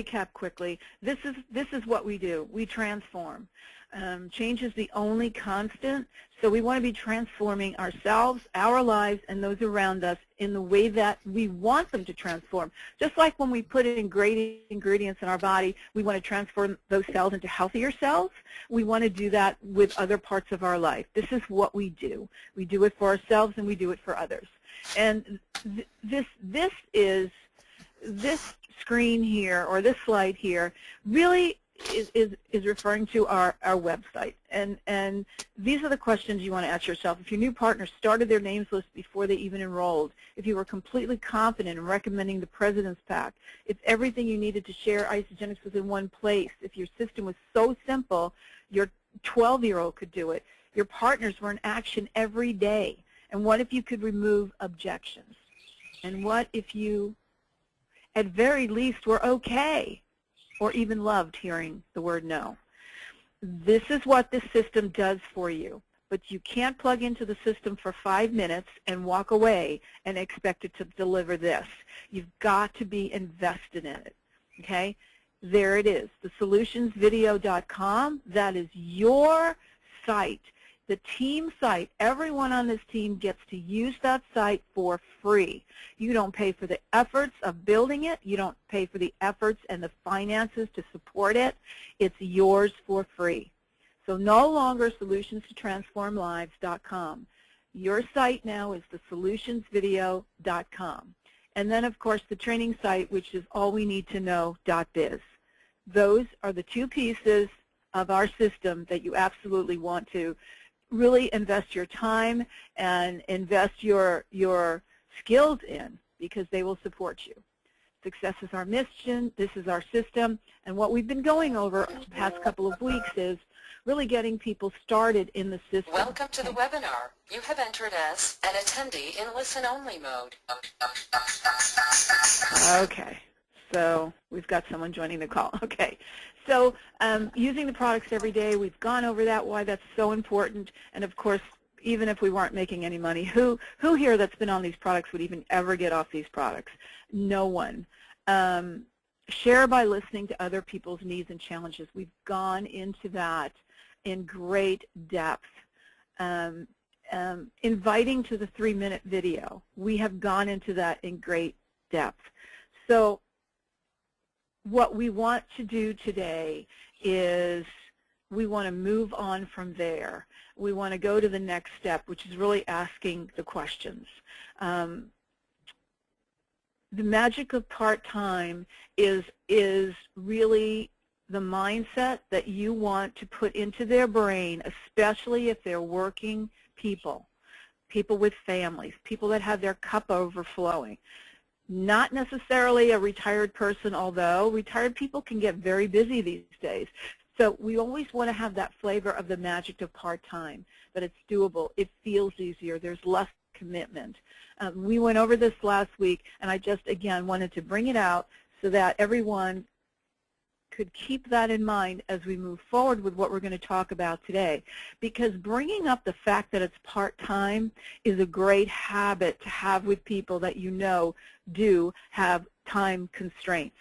recap quickly. This is what we do. We transform. Change is the only constant, so we want to be transforming ourselves, our lives, and those around us in the way that we want them to transform. Just like when we put in great ingredients in our body, we want to transform those cells into healthier cells. We want to do that with other parts of our life. This is what we do. We do it for ourselves and we do it for others. And this screen here, or this slide here, really is referring to our website. And these are the questions you want to ask yourself. If your new partner started their names list before they even enrolled, if you were completely confident in recommending the President's Pack, if everything you needed to share Isagenix was in one place, if your system was so simple, your 12-year-old could do it, your partners were in action every day, and what if you could remove objections? And what if you, at very least, were okay or even loved hearing the word no? This is what this system does for you. But you can't plug into the system for 5 minutes and walk away and expect it to deliver this. You've got to be invested in it. Okay? There it is, thesolutionsvideo.com. That is your site. The team site, everyone on this team gets to use that site for free. You don't pay for the efforts of building it. You don't pay for the efforts and the finances to support it. It's yours for free. So no longer solutionstotransformlives.com. Your site now is thesolutionsvideo.com. And then, of course, the training site, which is allweneedtoknow.biz. Those are the two pieces of our system that you absolutely want to really invest your time and invest your skills in, because they will support you. Success is our mission. This is our system. And what we've been going over the past couple of weeks is really getting people started in the system. Welcome to the webinar. You have entered as an attendee in listen-only mode. Okay. So we've got someone joining the call. Okay. So using the products every day, we've gone over that, why that's so important. And of course, even if we weren't making any money, who here that's been on these products would even ever get off these products? No one. Share by listening to other people's needs and challenges. We've gone into that in great depth. Inviting to the 3-minute video. We have gone into that in great depth. So what we want to do today is we want to move on from there. We want to go to the next step, which is really asking the questions. The magic of part-time is really the mindset that you want to put into their brain, especially if they're working people with families, people that have their cup overflowing. Not necessarily a retired person, although retired people can get very busy these days. So we always want to have that flavor of the magic of part-time, that it's doable, it feels easier, there's less commitment. We went over this last week, and I just, again, wanted to bring it out so that everyone could keep that in mind as we move forward with what we're going to talk about today. Because bringing up the fact that it's part-time is a great habit to have with people that you know do have time constraints.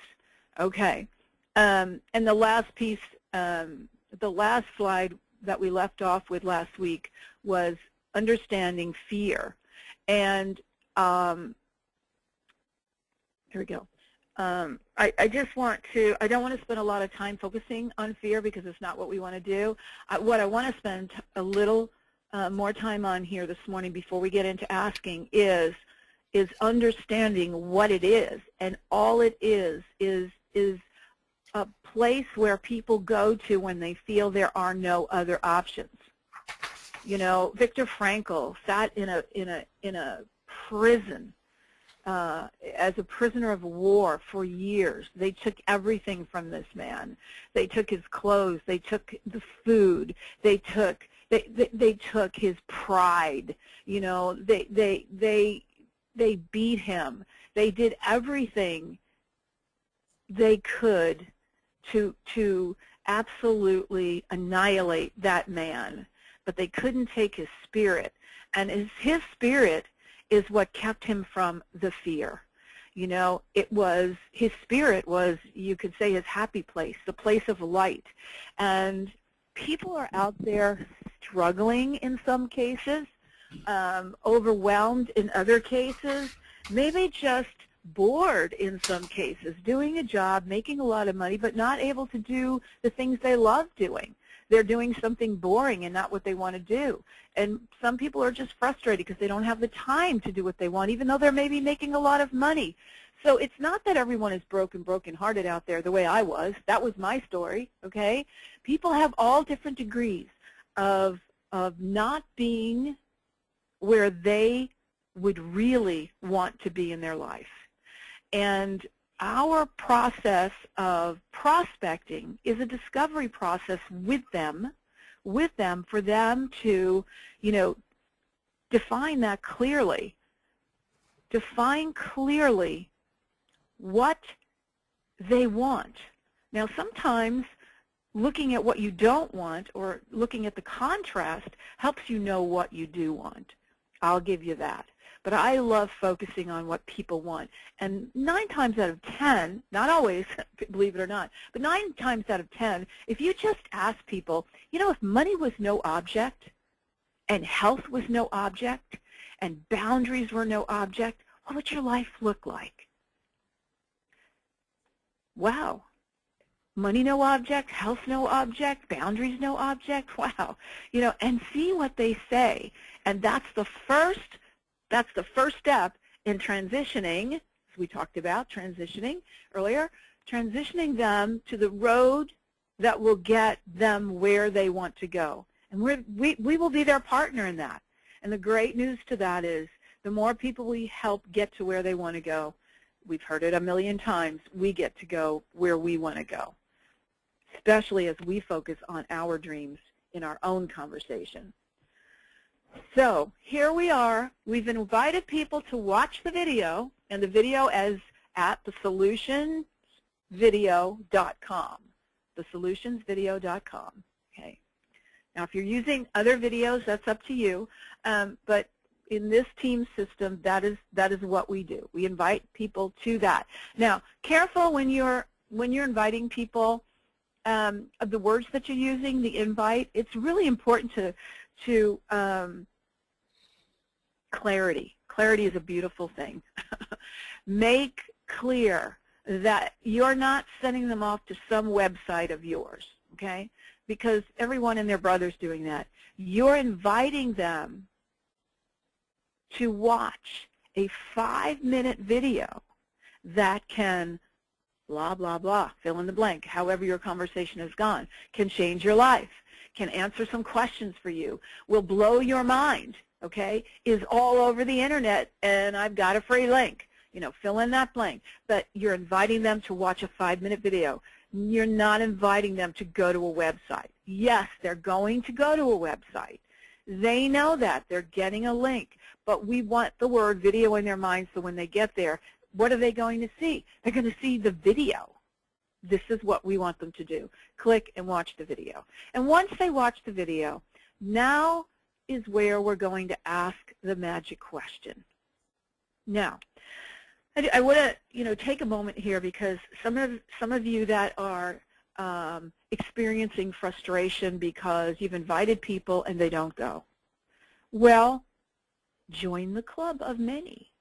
Okay. And the last piece, the last slide that we left off with last week was understanding fear. And here we go. I just want to, I don't want to spend a lot of time focusing on fear because it's not what we want to do. What I want to spend a little more time on here this morning before we get into asking is understanding what it is. And all it is a place where people go to when they feel there are no other options. You know, Viktor Frankl sat in a prison as a prisoner of war for years. They took everything from this man. They took his clothes. They took the food. They took his pride. You know, they beat him. They did everything they could to absolutely annihilate that man, but they couldn't take his spirit. And his spirit is what kept him from the fear. You know, it was, his spirit was, you could say, his happy place, the place of light. And people are out there struggling in some cases, overwhelmed in other cases, maybe just bored in some cases, doing a job, making a lot of money, but not able to do the things they love doing. They're doing something boring and not what they want to do. And some people are just frustrated because they don't have the time to do what they want, even though they're maybe making a lot of money. So it's not that everyone is broken-hearted out there the way I was. That was my story, okay? People have all different degrees of not being where they would really want to be in their life. And our process of prospecting is a discovery process with them for them to, you know, define that clearly. Define clearly what they want. Now, sometimes looking at what you don't want or looking at the contrast helps you know what you do want. I'll give you that. But I love focusing on what people want. And 9 times out of 10, not always, believe it or not, but 9 times out of 10, if you just ask people, you know, if money was no object and health was no object and boundaries were no object, what would your life look like? Wow. Money no object, health no object, boundaries no object, wow. You know, and see what they say. And that's the first step in transitioning, as we talked about transitioning earlier, transitioning them to the road that will get them where they want to go. And we will be their partner in that. And the great news to that is the more people we help get to where they want to go, we've heard it a million times, we get to go where we want to go, especially as we focus on our dreams in our own conversation. So here we are. We've invited people to watch the video, and the video is at thesolutionsvideo.com, thesolutionsvideo.com. Okay. Now, if you're using other videos, that's up to you. But in this team system, that is what we do. We invite people to that. Now, careful when you're inviting people of the words that you're using, the invite. It's really important to clarity. Clarity is a beautiful thing. Make clear that you're not sending them off to some website of yours, okay? Because everyone and their brother's doing that. You're inviting them to watch a 5-minute video that can blah, blah, blah, fill in the blank, however your conversation has gone, can change your life, can answer some questions for you, will blow your mind, okay, is all over the internet, and I've got a free link. You know, fill in that blank. But you're inviting them to watch a 5-minute video. You're not inviting them to go to a website. Yes, they're going to go to a website. They know that. They're getting a link. But we want the word video in their mind so when they get there, what are they going to see? They're going to see the video. This is what we want them to do. Click and watch the video. And once they watch the video, now is where we're going to ask the magic question. Now, I want to, take a moment here because some of you that are experiencing frustration because you've invited people and they don't go. Well, join the club of many.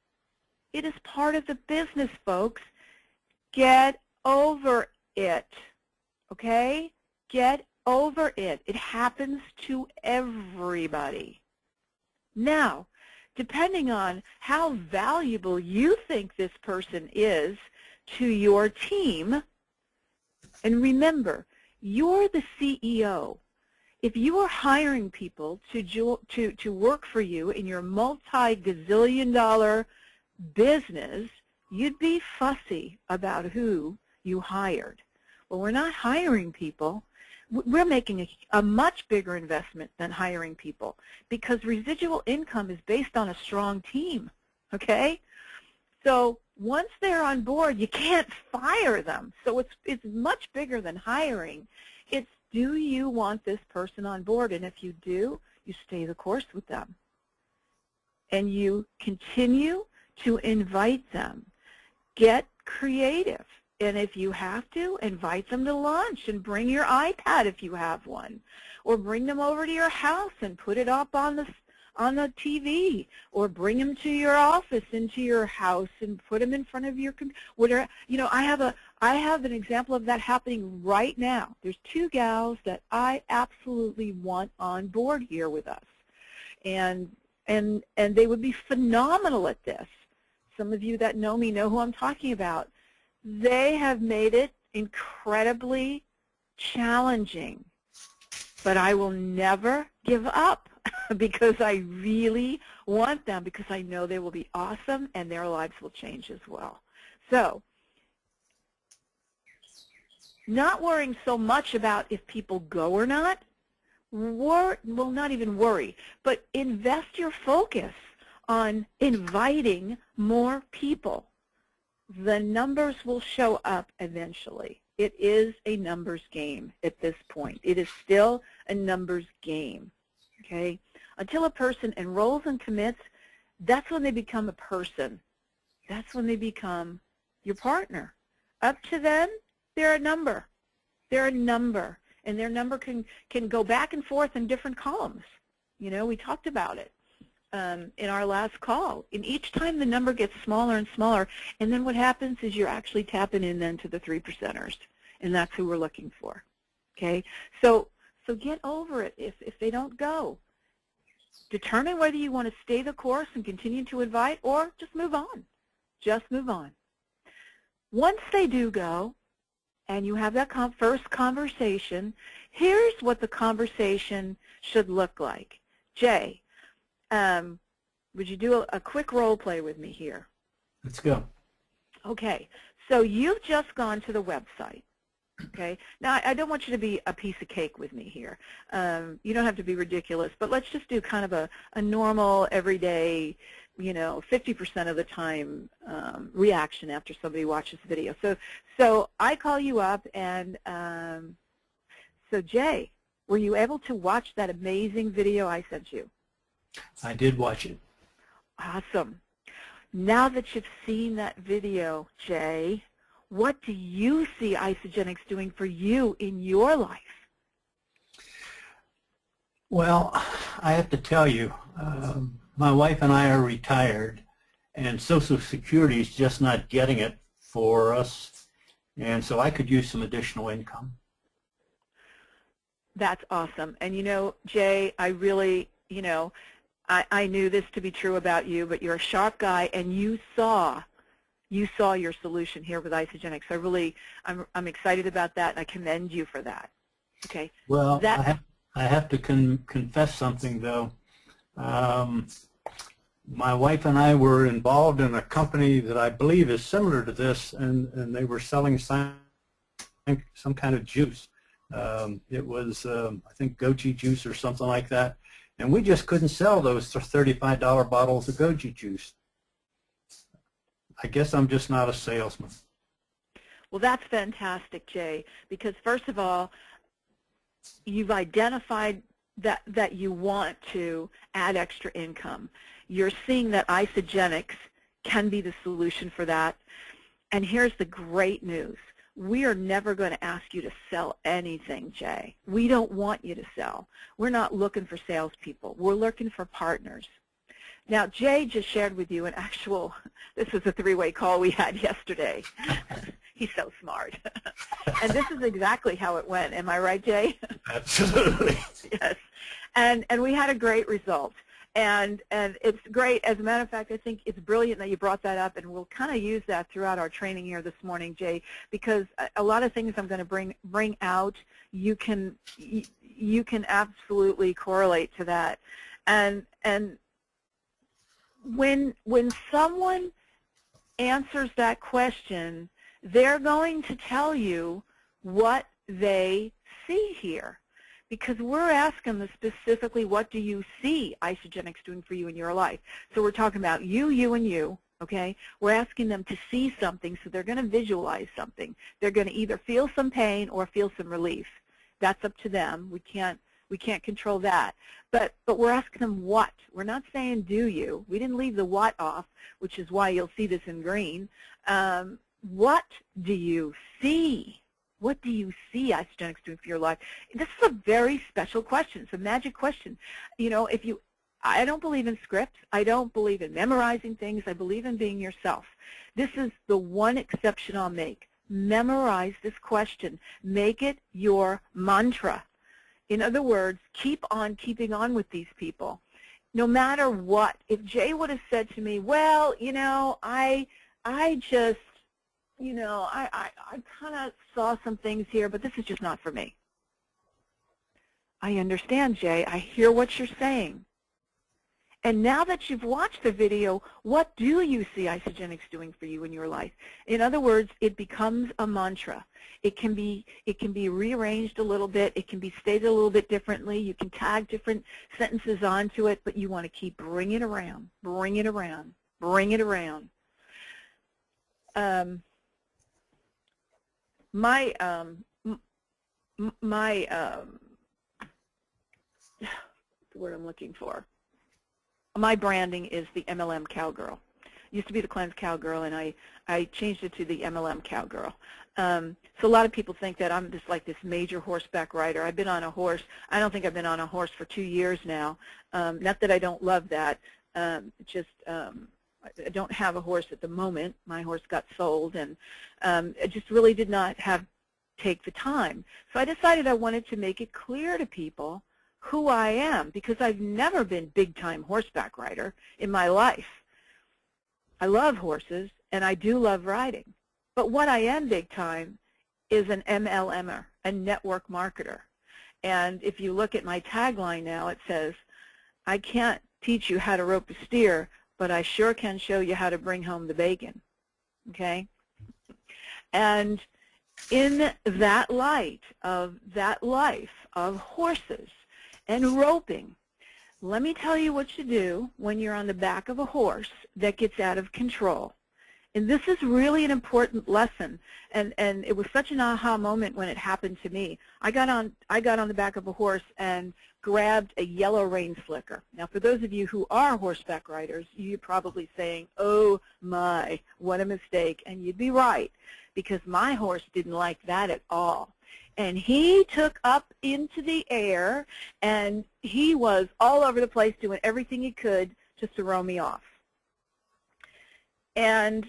It is part of the business, folks. Get over it, okay? Get over it. It happens to everybody. Now, depending on how valuable you think this person is to your team, and remember, you're the CEO. If you are hiring people to work for you in your multi-gazillion-dollar business, you'd be fussy about who you hired. Well, we're not hiring people. We're making a much bigger investment than hiring people because residual income is based on a strong team, okay? So once they're on board, you can't fire them. So it's much bigger than hiring. It's, do you want this person on board? And if you do, you stay the course with them. And you continue to invite them. get creative. And if you have to, invite them to lunch and bring your iPad if you have one, or bring them over to your house and put it up on the TV, or bring them to your office into your house and put them in front of your computer. You know, I have an example of that happening right now. There's 2 gals that I absolutely want on board here with us, and they would be phenomenal at this. Some of you that know me know who I'm talking about. They have made it incredibly challenging, but I will never give up because I really want them, because I know they will be awesome and their lives will change as well. So, not worrying so much about if people go or not, well, not even worry, but invest your focus on inviting more people. The numbers will show up eventually. It is a numbers game at this point. It is still a numbers game, okay? Until a person enrolls and commits, that's when they become a person. That's when they become your partner. Up to then, they're a number. They're a number, and their number can go back and forth in different columns. You know, we talked about it in our last call. And each time the number gets smaller and smaller, and then what happens is you're actually tapping in then to the 3%ers, and that's who we're looking for. Okay, so get over it if they don't go. Determine whether you want to stay the course and continue to invite, or just move on. Just move on. Once they do go, and you have that first conversation, here's what the conversation should look like. Jay, would you do a quick role play with me here? Let's go. Okay, so you've just gone to the website. Okay, now I don't want you to be a piece of cake with me here. You don't have to be ridiculous, but let's just do kind of a normal, everyday, you know, 50% of the time reaction after somebody watches the video. So I call you up, and so Jay, were you able to watch that amazing video I sent you? I did watch it. Awesome. Now that you've seen that video, Jay, what do you see Isagenix doing for you in your life? Well, I have to tell you, my wife and I are retired, and Social Security is just not getting it for us, and so I could use some additional income. That's awesome. And you know, Jay, I really, you know, I knew this to be true about you, but you're a sharp guy, and you saw your solution here with Isagenix. I'm excited about that, and I commend you for that. Okay. Well, I have to confess something, though. My wife and I were involved in a company that I believe is similar to this, and they were selling some kind of juice. It was, I think, goji juice or something like that. And we just couldn't sell those $35 bottles of goji juice. I guess I'm just not a salesman. Well, that's fantastic, Jay, because first of all, you've identified that you want to add extra income. You're seeing that Isagenix can be the solution for that. And here's the great news. We are never going to ask you to sell anything, Jay. We don't want you to sell. We're not looking for salespeople. We're looking for partners. Now, Jay just shared with you this was a 3-way call we had yesterday. He's so smart. And this is exactly how it went. Am I right, Jay? Absolutely. Yes. And we had a great result. And it's great. As a matter of fact, I think it's brilliant that you brought that up, and we'll kind of use that throughout our training here this morning, Jay, because a lot of things I'm going to bring out, you can absolutely correlate to that. And when someone answers that question, they're going to tell you what they see here. Because we're asking them specifically, what do you see Isagenix doing for you in your life? So we're talking about you, and you, okay? We're asking them to see something, so they're going to visualize something. They're going to either feel some pain or feel some relief. That's up to them. We can't control that. But we're asking them what. We're not saying do you. We didn't leave the what off, which is why you'll see this in green. What do you see? What do you see Isagenix doing for your life? This is a very special question. It's a magic question. You know, I don't believe in scripts. I don't believe in memorizing things. I believe in being yourself. This is the one exception I'll make. Memorize this question. Make it your mantra. In other words, keep on keeping on with these people. No matter what. If Jay would have said to me, well, you know, I just, you know, I kind of saw some things here, but this is just not for me. I understand, Jay. I hear what you're saying. And now that you've watched the video, what do you see Isagenix doing for you in your life? In other words, it becomes a mantra. It can be rearranged a little bit. It can be stated a little bit differently. You can tag different sentences onto it, but you want to keep bringing it around, bring it around, bring it around. What's the word I'm looking for? My branding is the MLM Cowgirl. It used to be the Cleanse Cowgirl, and I changed it to the MLM Cowgirl. So a lot of people think that I'm just like this major horseback rider. I've been on a horse. I don't think I've been on a horse for 2 years now. Not that I don't love that. I don't have a horse at the moment. My horse got sold, and I just really did not take the time. So I decided I wanted to make it clear to people who I am, because I've never been big-time horseback rider in my life. I love horses, and I do love riding. But what I am big-time is an MLMer, a network marketer. And if you look at my tagline now, it says, I can't teach you how to rope a steer, but I sure can show you how to bring home the bacon. Okay? And in that light of that life of horses and roping, let me tell you what you do when you're on the back of a horse that gets out of control. And this is really an important lesson, and it was such an aha moment when it happened to me. I got on the back of a horse and grabbed a yellow rein slicker. Now, for those of you who are horseback riders, you're probably saying, oh my, what a mistake, and you'd be right, because my horse didn't like that at all. And he took up into the air, and he was all over the place doing everything he could to throw me off. And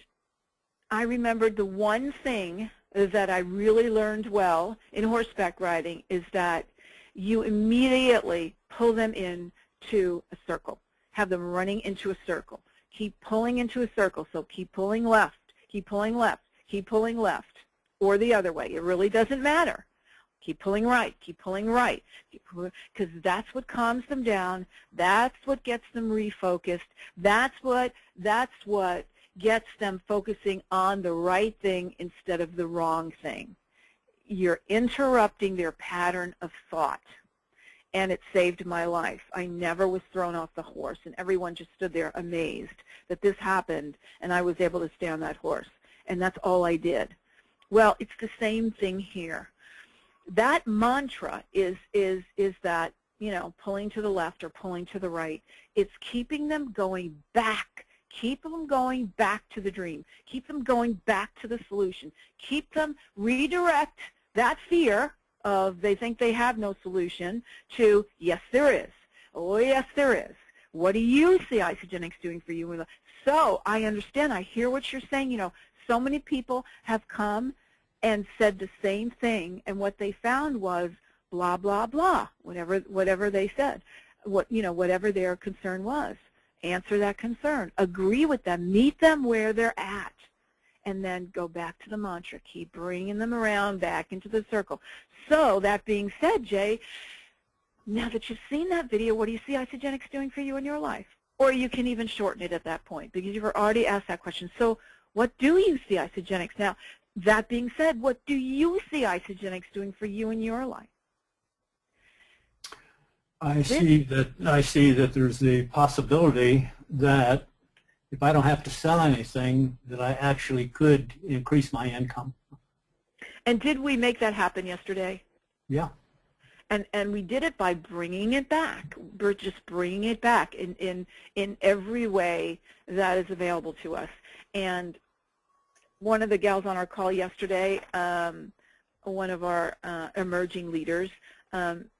I remembered the one thing that I really learned well in horseback riding is that you immediately pull them into a circle, have them running into a circle. Keep pulling into a circle, so keep pulling left, keep pulling left, keep pulling left, or the other way. It really doesn't matter. Keep pulling right, because that's what calms them down. That's what gets them refocused. That's what gets them focusing on the right thing instead of the wrong thing. You're interrupting their pattern of thought, and it saved my life. I never was thrown off the horse, and everyone just stood there amazed that this happened, and I was able to stay on that horse, and that's all I did. Well, it's the same thing here. That mantra is that, you know, pulling to the left or pulling to the right. It's keeping them going back. Keep them going back to the dream. Keep them going back to the solution. Keep them redirect that fear of they think they have no solution to, yes, there is. Oh, yes, there is. What do you see Isagenix doing for you? So I understand. I hear what you're saying. You know, so many people have come and said the same thing, and what they found was blah, blah, blah, whatever they said, whatever their concern was. Answer that concern. Agree with them. Meet them where they're at. And then go back to the mantra. Keep bringing them around back into the circle. So that being said, Jay, now that you've seen that video, what do you see Isagenix doing for you in your life? Or you can even shorten it at that point, because you've already asked that question. So what do you see Isagenix? Now, that being said, what do you see Isagenix doing for you in your life? I see that there's the possibility that if I don't have to sell anything, that I actually could increase my income. And did we make that happen yesterday? Yeah. And we did it by bringing it back. We're just bringing it back in every way that is available to us. And one of the gals on our call yesterday, one of our emerging leaders,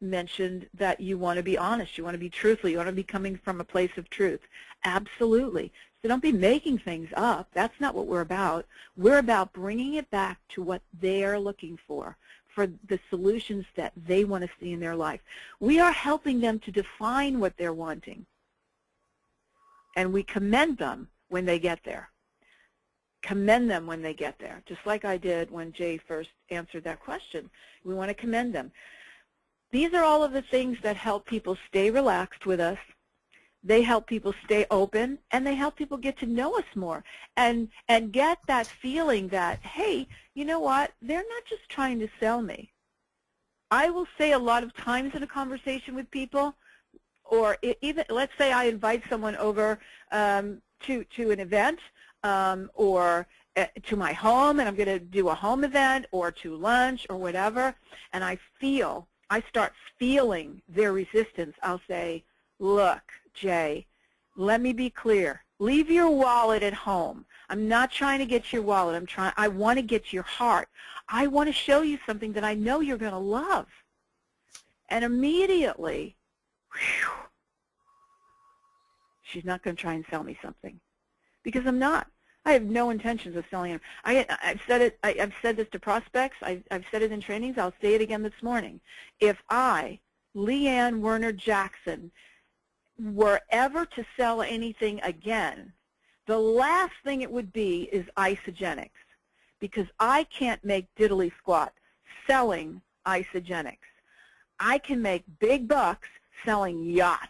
mentioned that you want to be honest, you want to be truthful, you want to be coming from a place of truth. Absolutely. So don't be making things up. That's not what we're about. We're about bringing it back to what they're looking for the solutions that they want to see in their life. We are helping them to define what they're wanting, and we commend them when they get there. Commend them when they get there, just like I did when Jay first answered that question. We want to commend them. These are all of the things that help people stay relaxed with us. They help people stay open, and they help people get to know us more and get that feeling that, hey, you know what, they're not just trying to sell me. I will say a lot of times in a conversation with people, or even, let's say I invite someone over to an event or to my home, and I'm going to do a home event or to lunch or whatever, and I start feeling their resistance. I'll say, look, Jay, let me be clear. Leave your wallet at home. I'm not trying to get your wallet. I want to get your heart. I want to show you something that I know you're going to love. And immediately, whew, she's not going to try and sell me something, because I'm not. I have no intentions of selling them. I've said it. I've said this to prospects. I've said it in trainings. I'll say it again this morning. If I, LeeAnn Werner Jackson, were ever to sell anything again, the last thing it would be is isogenics, because I can't make diddly squat selling isogenics. I can make big bucks selling yachts.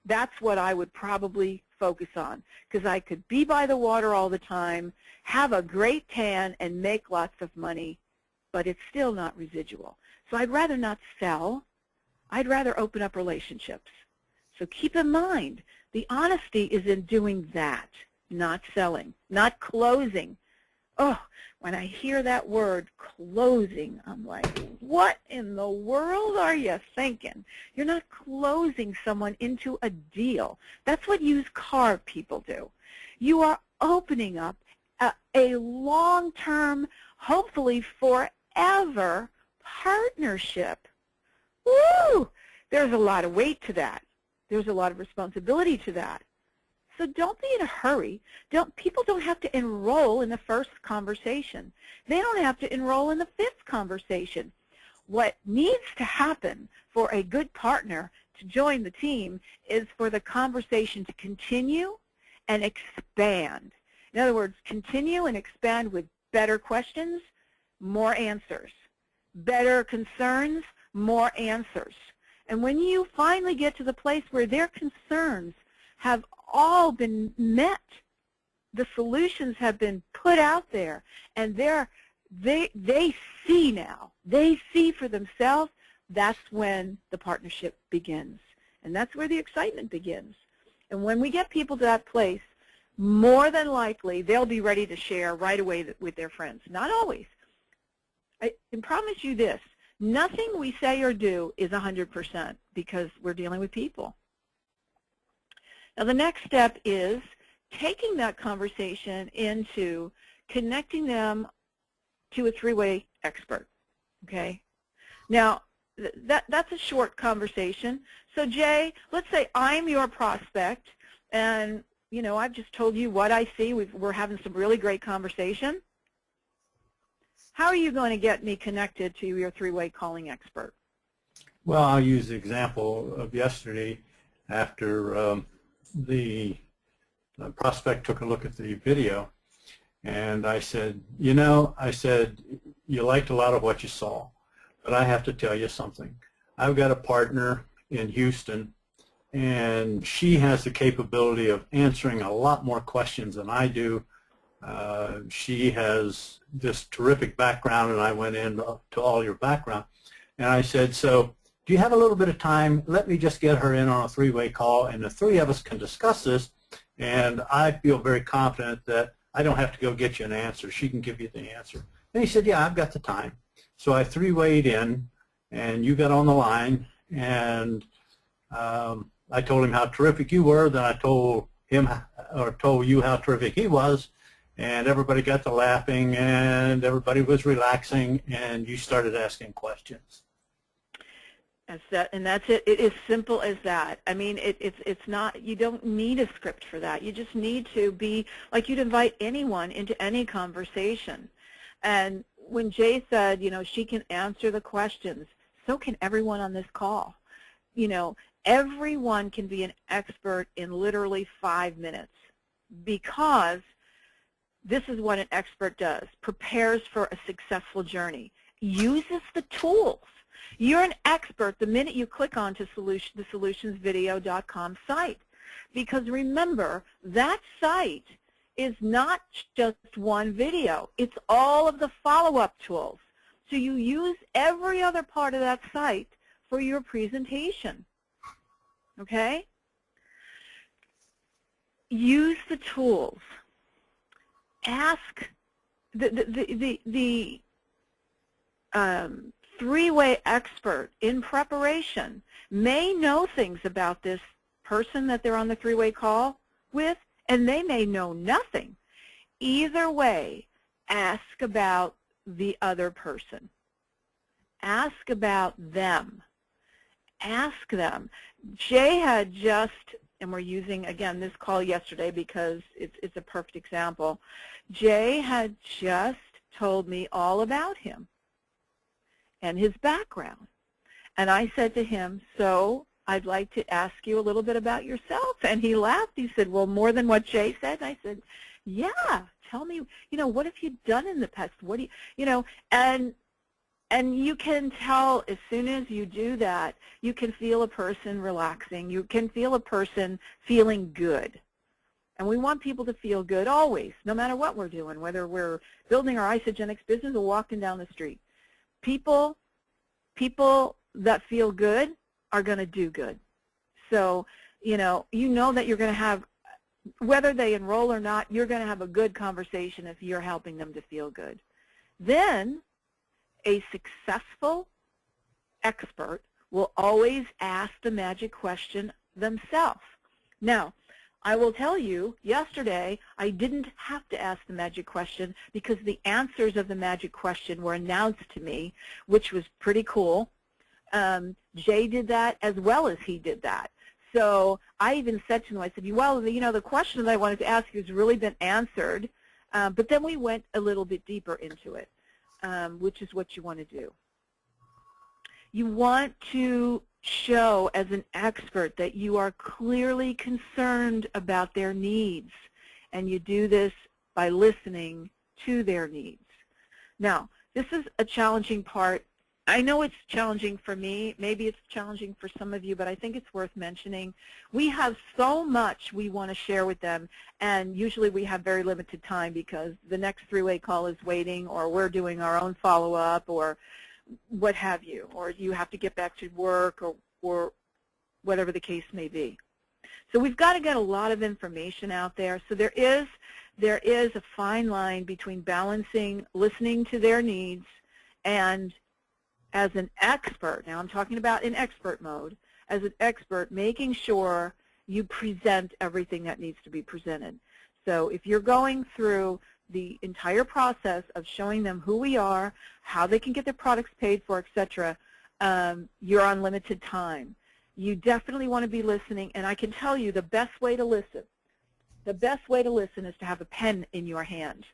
That's what I would probably focus on, because I could be by the water all the time, have a great tan, and make lots of money, but it's still not residual. So I'd rather not sell. I'd rather open up relationships. So keep in mind, the honesty is in doing that, not selling, not closing. Oh, when I hear that word, closing, I'm like, what in the world are you thinking? You're not closing someone into a deal. That's what used car people do. You are opening up a long-term, hopefully forever partnership. Woo! There's a lot of weight to that. There's a lot of responsibility to that. So don't be in a hurry. People don't have to enroll in the first conversation. They don't have to enroll in the fifth conversation. What needs to happen for a good partner to join the team is for the conversation to continue and expand. In other words, continue and expand with better questions, more answers. Better concerns, more answers. And when you finally get to the place where their concerns have all been met, the solutions have been put out there, and they see now, they see for themselves, that's when the partnership begins. And that's where the excitement begins. And when we get people to that place, more than likely they'll be ready to share right away with their friends. Not always. I can promise you this. Nothing we say or do is 100%, because we're dealing with people. Now the next step is taking that conversation into connecting them to a three-way expert, okay? Now that's a short conversation. So Jay, let's say I'm your prospect, and you know, I've just told you what I see. We're having some really great conversation. How are you going to get me connected to your three-way calling expert? Well, I'll use the example of yesterday after the prospect took a look at the video, and I said, you know, you liked a lot of what you saw, but I have to tell you something. I've got a partner in Houston, and she has the capability of answering a lot more questions than I do. She has this terrific background, and I went into all your background. And I said, so do you have a little bit of time? Let me just get her in on a three-way call, and the three of us can discuss this, and I feel very confident that I don't have to go get you an answer. She can give you the answer. And he said, yeah, I've got the time. So I three-wayed in, and you got on the line, and I told him how terrific you were. Then I told him, or told you how terrific he was. and everybody got to laughing, and everybody was relaxing, and you started asking questions. And that's it. It is simple as that. I mean, it's not, you don't need a script for that. You just need to be, like you'd invite anyone into any conversation. And when Jay said, you know, she can answer the questions, so can everyone on this call. You know, everyone can be an expert in literally 5 minutes, because this is what an expert does: prepares for a successful journey, uses the tools. You're an expert the minute you click on to the solutionsvideo.com site, because remember, that site is not just one video. It's all of the follow-up tools. So you use every other part of that site for your presentation. Okay? Use the tools. Ask the three-way expert in preparation may know things about this person that they're on the three-way call with, and they may know nothing. Either way, ask about the other person. Ask about them. Ask them. Jay had just, and we're using, again, this call yesterday because it's a perfect example. Jay had just told me all about him and his background. And I said to him, so I'd like to ask you a little bit about yourself. And he laughed. He said, well, more than what Jay said? And I said, yeah, tell me, you know, what have you done in the past? What do you know, and you can tell as soon as you do that, you can feel a person relaxing. You can feel a person feeling good. And we want people to feel good always, no matter what we're doing, whether we're building our isogenics business or walking down the street. People that feel good are going to do good. So, you know that you're going to have, whether they enroll or not, you're going to have a good conversation if you're helping them to feel good. Then a successful expert will always ask the magic question themselves. Now, I will tell you, yesterday I didn't have to ask the magic question because the answers of the magic question were announced to me, which was pretty cool. Jay did that as well as he did that. So I even said to him, I said, well, you know, the question that I wanted to ask you has really been answered, but then we went a little bit deeper into it, which is what you want to do. You want to show as an expert that you are clearly concerned about their needs, and you do this by listening to their needs. Now, this is a challenging part. I know it's challenging for me. Maybe it's challenging for some of you, but I think it's worth mentioning. We have so much we want to share with them, and usually we have very limited time because the next three-way call is waiting, or we're doing our own follow-up, or what have you, or you have to get back to work, or whatever the case may be. So we've got to get a lot of information out there. So there is a fine line between balancing listening to their needs and, as an expert, now I'm talking about in expert mode, as an expert, making sure you present everything that needs to be presented. So if you're going through the entire process of showing them who we are, how they can get their products paid for, etc., you're on limited time. You definitely want to be listening, and I can tell you the best way to listen is to have a pen in your hand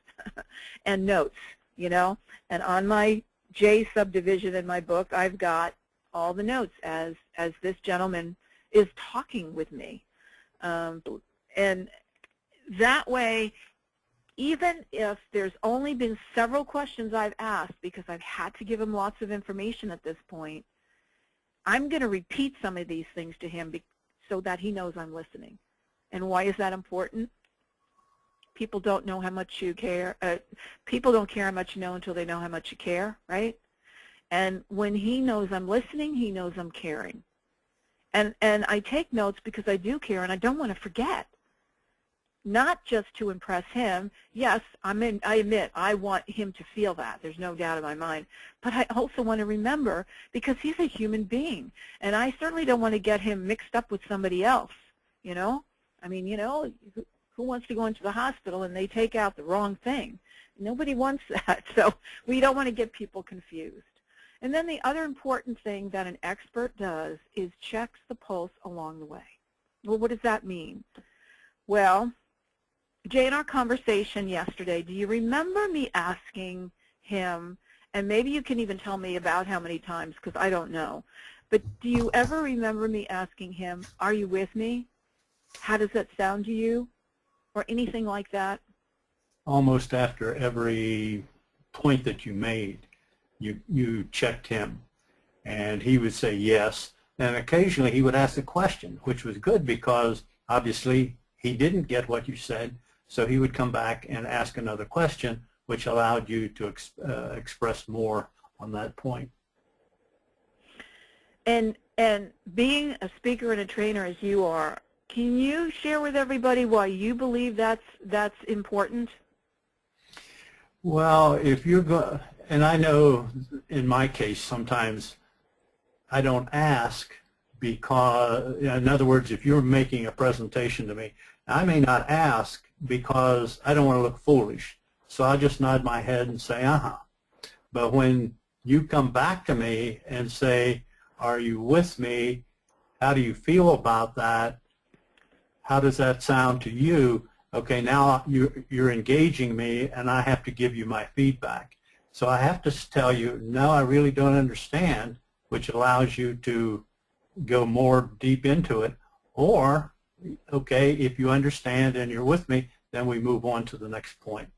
and notes, you know. And on my J subdivision in my book, I've got all the notes as this gentleman is talking with me. And that way, even if there's only been several questions I've asked because I've had to give him lots of information at this point, I'm going to repeat some of these things to him so that he knows I'm listening. And why is that important? People don't know how much you care. People don't care how much you know until they know how much you care, right? And when he knows I'm listening, he knows I'm caring. And I take notes because I do care, and I don't want to forget. Not just to impress him. Yes, I admit I want him to feel that. There's no doubt in my mind. But I also want to remember because he's a human being, and I certainly don't want to get him mixed up with somebody else, you know? I mean, you know, who wants to go into the hospital and they take out the wrong thing? Nobody wants that, so we don't want to get people confused. And then the other important thing that an expert does is checks the pulse along the way. Well, what does that mean? Well, Jay, in our conversation yesterday, do you remember me asking him, and maybe you can even tell me about how many times because I don't know, but do you ever remember me asking him, are you with me? How does that sound to you? Or anything like that? Almost after every point that you made, you checked him, and he would say yes. And occasionally he would ask a question, which was good because obviously he didn't get what you said, so he would come back and ask another question, which allowed you to express more on that point. And being a speaker and a trainer as you are, can you share with everybody why you believe that's important? Well, if you're going, and I know in my case sometimes I don't ask because, in other words, if you're making a presentation to me, I may not ask because I don't want to look foolish. So I'll just nod my head and say, uh-huh. But when you come back to me and say, are you with me? How do you feel about that? How does that sound to you? Okay, now you're engaging me, and I have to give you my feedback. So I have to tell you, no, I really don't understand, which allows you to go more deep into it. Or, okay, if you understand and you're with me, then we move on to the next point.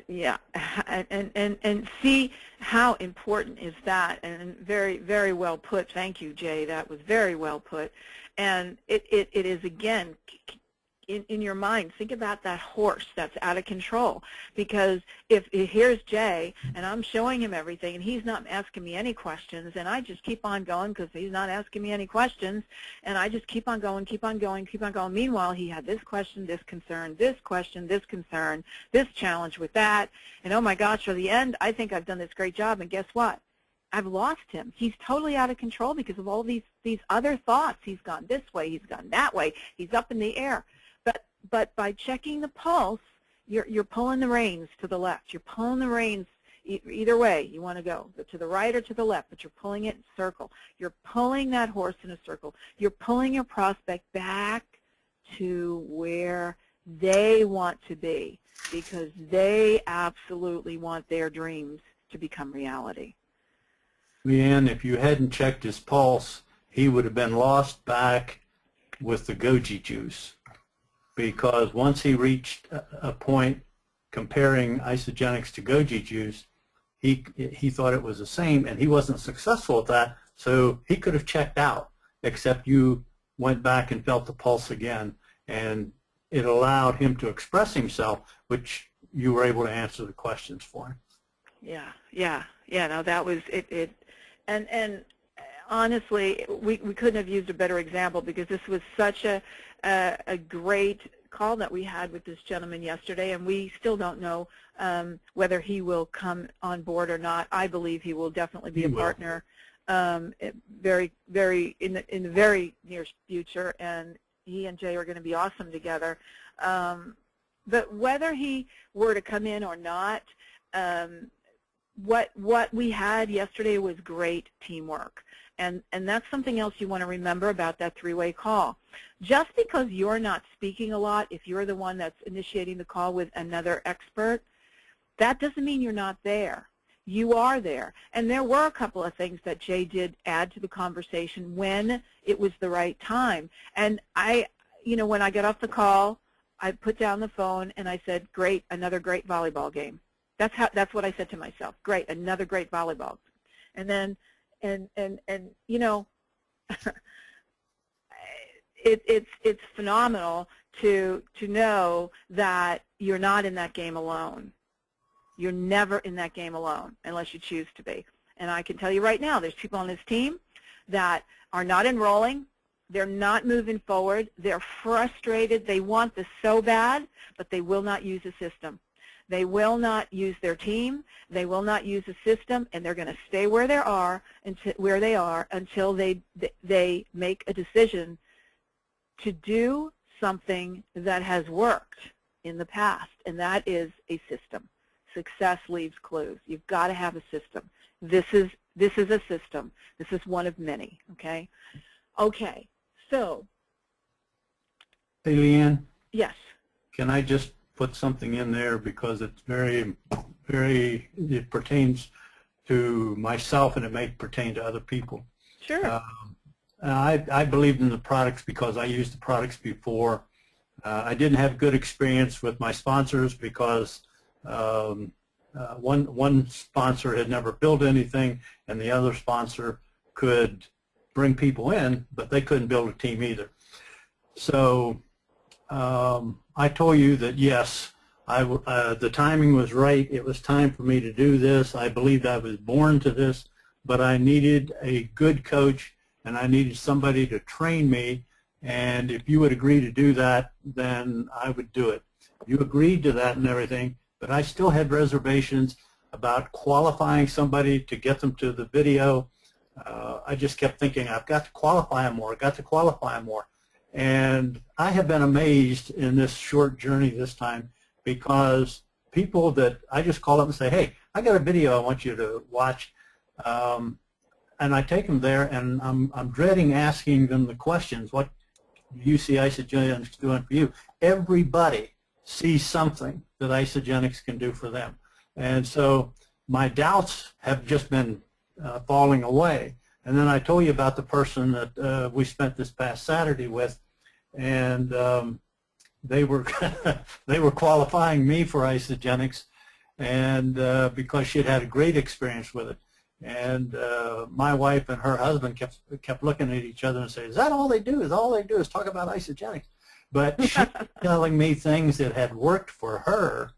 Yeah, and see how important is that, and very, very well put. Thank you, Jay. That was very well put. And it is, again, in your mind, think about that horse that's out of control. Because if here's Jay, and I'm showing him everything, and he's not asking me any questions, and I just keep on going because he's not asking me any questions, and I just keep on going, keep on going, keep on going. Meanwhile, he had this question, this concern, this question, this concern, this challenge with that, and oh my gosh, for the end, I think I've done this great job, and guess what? I've lost him. He's totally out of control because of all these other thoughts. He's gone this way, he's gone that way, he's up in the air. But by checking the pulse, you're pulling the reins to the left. You're pulling the reins either way you want to go, to the right or to the left, but you're pulling it in a circle. You're pulling that horse in a circle. You're pulling your prospect back to where they want to be because they absolutely want their dreams to become reality. LeeAnn, if you hadn't checked his pulse, he would have been lost back with the goji juice. Because once he reached a point comparing isogenics to goji juice, he thought it was the same, and he wasn't successful at that, so he could have checked out, except you went back and felt the pulse again, and it allowed him to express himself, which you were able to answer the questions for him. Yeah, no, that was it. And honestly, we couldn't have used a better example because this was such a great call that we had with this gentleman yesterday, and we still don't know whether he will come on board or not. I believe he will definitely be a partner very in the very near future, and he and Jay are going to be awesome together. But whether he were to come in or not, what we had yesterday was great teamwork. And that's something else you want to remember about that three-way call. Just because you're not speaking a lot, if you're the one that's initiating the call with another expert, that doesn't mean you're not there. You are there. And there were a couple of things that Jay did add to the conversation when it was the right time. And when I got off the call, I put down the phone and I said, great, another great volleyball game. That's what I said to myself. Great, another great volleyball. And then and it's phenomenal to know that you're not in that game alone. You're never in that game alone unless you choose to be. And I can tell you right now, there's people on this team that are not enrolling. They're not moving forward. They're frustrated. They want this so bad, but they will not use the system. They will not use their team. They will not use the system, and they're going to stay where they are until they make a decision to do something that has worked in the past, and that is a system. Success leaves clues. You've got to have a system. This is a system. This is one of many, okay? Okay, so. Hey, LeeAnn? Yes. Can I just put something in there because it's it pertains to myself and it may pertain to other people. Sure. I believed in the products because I used the products before. I didn't have good experience with my sponsors because one sponsor had never built anything and the other sponsor could bring people in, but they couldn't build a team either. So I told you that yes, the timing was right. It was time for me to do this. I believed I was born to this, but I needed a good coach and I needed somebody to train me. And if you would agree to do that, then I would do it. You agreed to that and everything, but I still had reservations about qualifying somebody to get them to the video. I just kept thinking, I've got to qualify them more, I've got to qualify them more. And I have been amazed in this short journey this time because people that I just call up and say, hey, I got a video I want you to watch. And I take them there and I'm dreading asking them the questions. What do you see Isagenix doing for you? Everybody sees something that Isagenix can do for them. And so my doubts have just been falling away. And then I told you about the person that we spent this past Saturday with, and they were they were qualifying me for Isagenix, and because she had a great experience with it. And my wife and her husband kept looking at each other and saying, "Is that all they do? Is all they do is talk about Isagenix?" But she was telling me things that had worked for her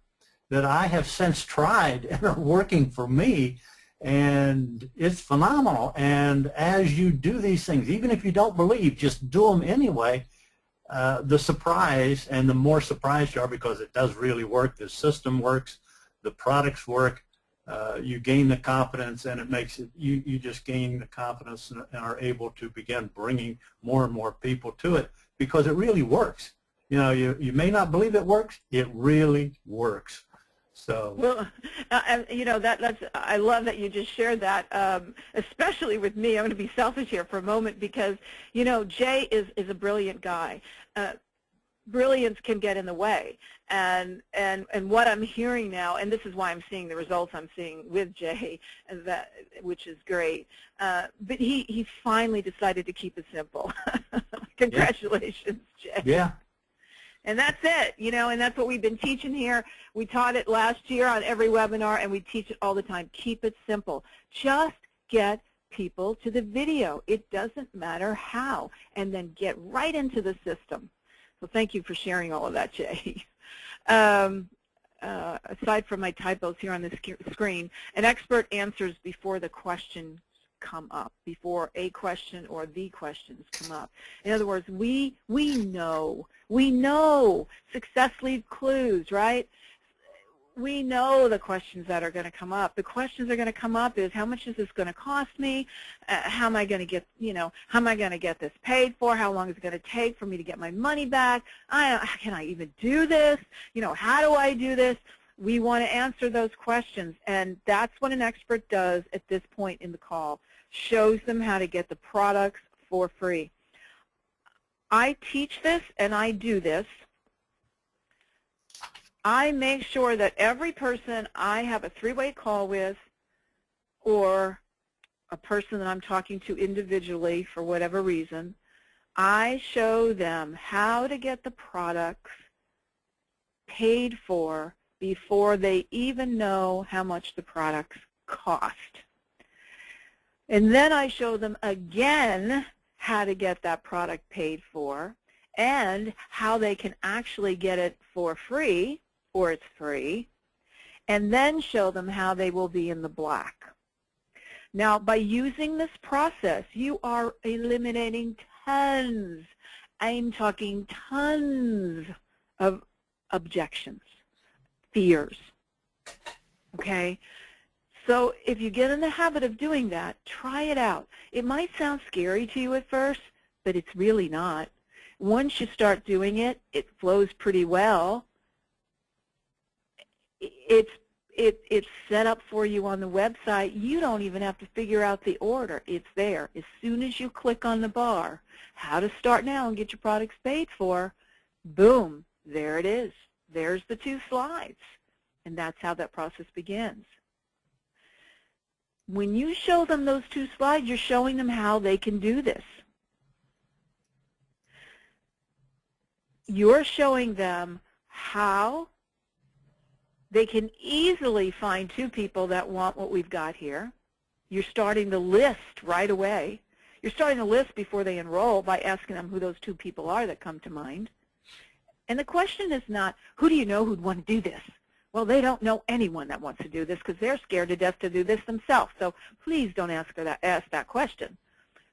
that I have since tried and are working for me. And it's phenomenal. And as you do these things, even if you don't believe, just do them anyway, the surprise, and the more surprised you are because it does really work, the system works, the products work, you gain the confidence, and it makes it, you just gain the confidence and are able to begin bringing more and more people to it because it really works. You know, you may not believe it works, it really works. So. Well, you know, I love that you just shared that, especially with me. I'm going to be selfish here for a moment because, you know, Jay is a brilliant guy. Brilliance can get in the way. And what I'm hearing now, and this is why I'm seeing the results I'm seeing with Jay, which is great, but he finally decided to keep it simple. Congratulations, Jay. Yeah. And that's it, you know, and that's what we've been teaching here. We taught it last year on every webinar, and we teach it all the time. Keep it simple. Just get people to the video. It doesn't matter how, and then get right into the system. So thank you for sharing all of that, Jay. Aside from my typos here on the screen, an expert answers before the question come up, before a question or the questions come up. In other words, we know success leaves clues, right? We know the questions that are going to come up. The questions that are going to come up is, how much is this going to cost me? How am I going to get, you know, how am I going to get this paid for? How long is it going to take for me to get my money back? Can I even do this? You know, how do I do this? We want to answer those questions, and that's what an expert does at this point in the call. Shows them how to get the products for free. I teach this and I do this. I make sure that every person I have a three-way call with, or a person that I'm talking to individually for whatever reason, I show them how to get the products paid for before they even know how much the products cost. And then I show them again how to get that product paid for and how they can actually get it for free, or it's free, and then show them how they will be in the black. Now, by using this process, you are eliminating tons, I'm talking tons of objections, fears, okay? So if you get in the habit of doing that, try it out. It might sound scary to you at first, but it's really not. Once you start doing it, it flows pretty well. It's set up for you on the website. You don't even have to figure out the order. It's there. As soon as you click on the bar, how to start now and get your products paid for, boom, there it is. There's the 2 slides. And that's how that process begins. When you show them those 2 slides, you're showing them how they can do this. You're showing them how they can easily find 2 people that want what we've got here. You're starting the list right away. You're starting the list before they enroll by asking them who those 2 people are that come to mind. And the question is not, who do you know who'd want to do this? Well, they don't know anyone that wants to do this because they're scared to death to do this themselves. So please don't ask that question.